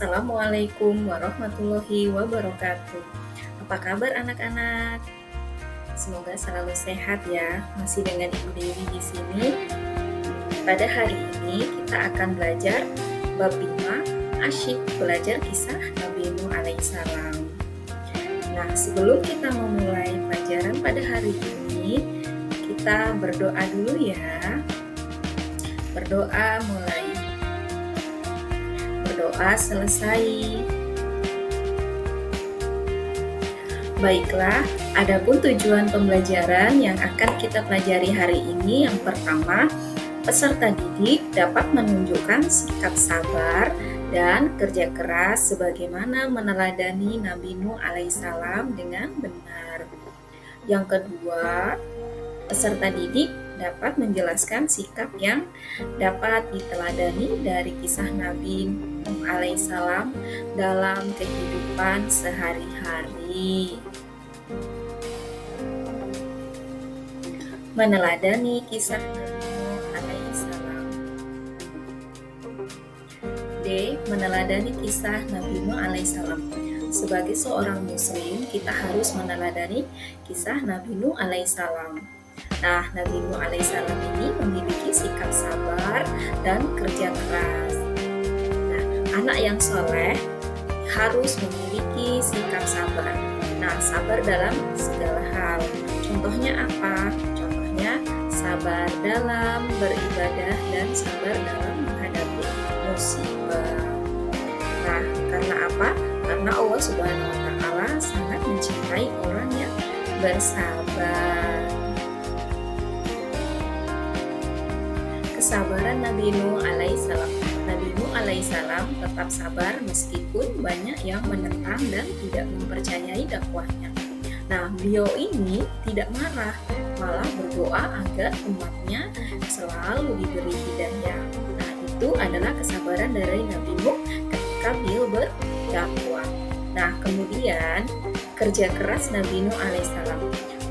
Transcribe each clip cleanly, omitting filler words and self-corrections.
Assalamualaikum warahmatullahi wabarakatuh. Apa kabar anak-anak? Semoga selalu sehat ya. Masih dengan Ibu Dewi di sini. Pada hari ini kita akan belajar bab 5, asyik belajar kisah Nabi Nuh alaihissalam. Nah, sebelum kita memulai pelajaran pada hari ini, kita berdoa dulu ya. Berdoa mulai. Berdoa selesai. Baiklah, adapun tujuan pembelajaran yang akan kita pelajari hari ini, yang pertama, peserta didik dapat menunjukkan sikap sabar dan kerja keras sebagaimana meneladani Nabi Nuh alaihissalam dengan benar. Yang kedua, peserta didik dapat menjelaskan sikap yang dapat diteladani dari kisah Nabi Nuh alaihissalam dalam kehidupan sehari-hari. Meneladani kisah Nabi Nuh alaihissalam. D. Meneladani kisah Nabi Nuh alaihissalam. Sebagai seorang muslim, kita harus meneladani kisah Nabi Nuh alaihissalam. Nah, Nabi Nuh alaihissalam ini memiliki sikap sabar dan kerja keras. Nah, anak yang soleh harus memiliki sikap sabar. Nah, sabar dalam segala hal. Contohnya apa? Contohnya sabar dalam beribadah dan sabar dalam menghadapi musibah. Nah, karena apa? Karena Allah Subhanahu wa Ta'ala sangat mencintai orang yang bersabar. Kesabaran Nabi Nuh alaihissalam. Nabi Nuh alaihissalam tetap sabar meskipun banyak yang menentang dan tidak mempercayai dakwahnya. Nah, beliau ini tidak marah, malah berdoa agar umatnya selalu diberi hidayah. Nah, itu adalah kesabaran dari Nabi Nuh ketika beliau berdakwah. Nah, kemudian kerja keras Nabi Nuh alaihissalam.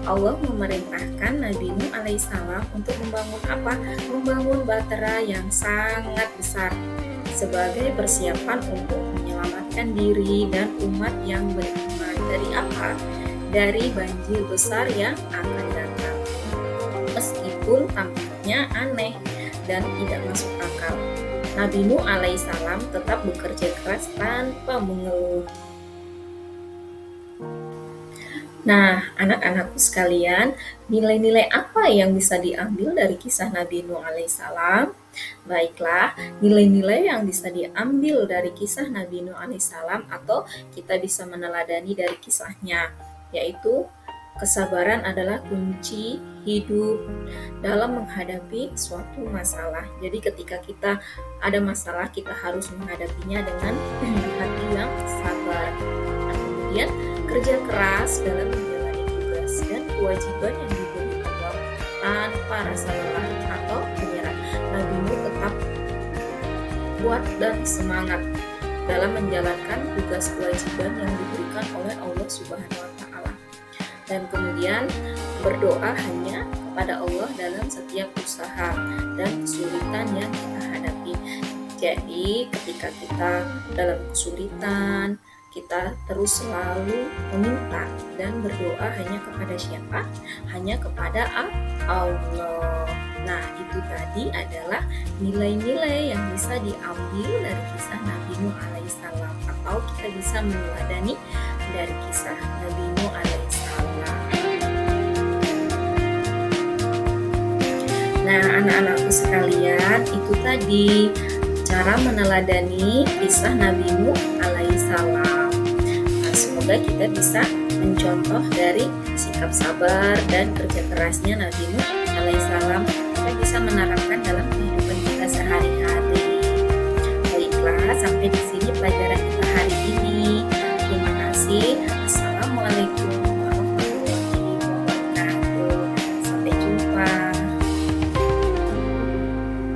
Allah memerintahkan Nabi Nuh alaihissalam untuk membangun apa? Membangun batra yang sangat besar sebagai persiapan untuk menyelamatkan diri dan umat yang beriman dari apa? Dari banjir besar yang akan datang. Meskipun tampaknya aneh dan tidak masuk akal, Nabi Nuh alaihissalam tetap bekerja keras tanpa mengeluh. Nah, anak-anakku sekalian, nilai-nilai apa yang bisa diambil dari kisah Nabi Nuh alaihissalam? Baiklah, nilai-nilai yang bisa diambil dari kisah Nabi Nuh alaihissalam atau kita bisa meneladani dari kisahnya, yaitu kesabaran adalah kunci hidup dalam menghadapi suatu masalah. Jadi ketika kita ada masalah, kita harus menghadapinya dengan hati yang sabar. Nah, kemudian kerja keras dalam menjalani tugas dan kewajiban yang diberi Allah tanpa rasa lelah atau menyerah. Nabi Nuh tetap kuat dan semangat dalam menjalankan tugas kewajiban yang diberikan oleh Allah Subhanahu wa Ta'ala. Dan kemudian berdoa hanya kepada Allah dalam setiap usaha dan kesulitan yang kita hadapi. Jadi ketika kita dalam kesulitan, kita terus selalu meminta dan berdoa hanya kepada siapa? Hanya kepada Allah. Nah, itu tadi adalah nilai-nilai yang bisa diambil dari kisah Nabi Nuh alaihissalam, atau kita bisa meneladani dari kisah Nabi Nuh alaihissalam. Nah, anak-anakku sekalian, itu tadi cara meneladani kisah Nabi Nuh alaihissalam. Nah, semoga kita bisa mencontoh dari sikap sabar dan kerja kerasnya Nabi Nuh alaihissalam. Kita bisa menerapkan dalam kehidupan kita sehari-hari. Baiklah, sampai di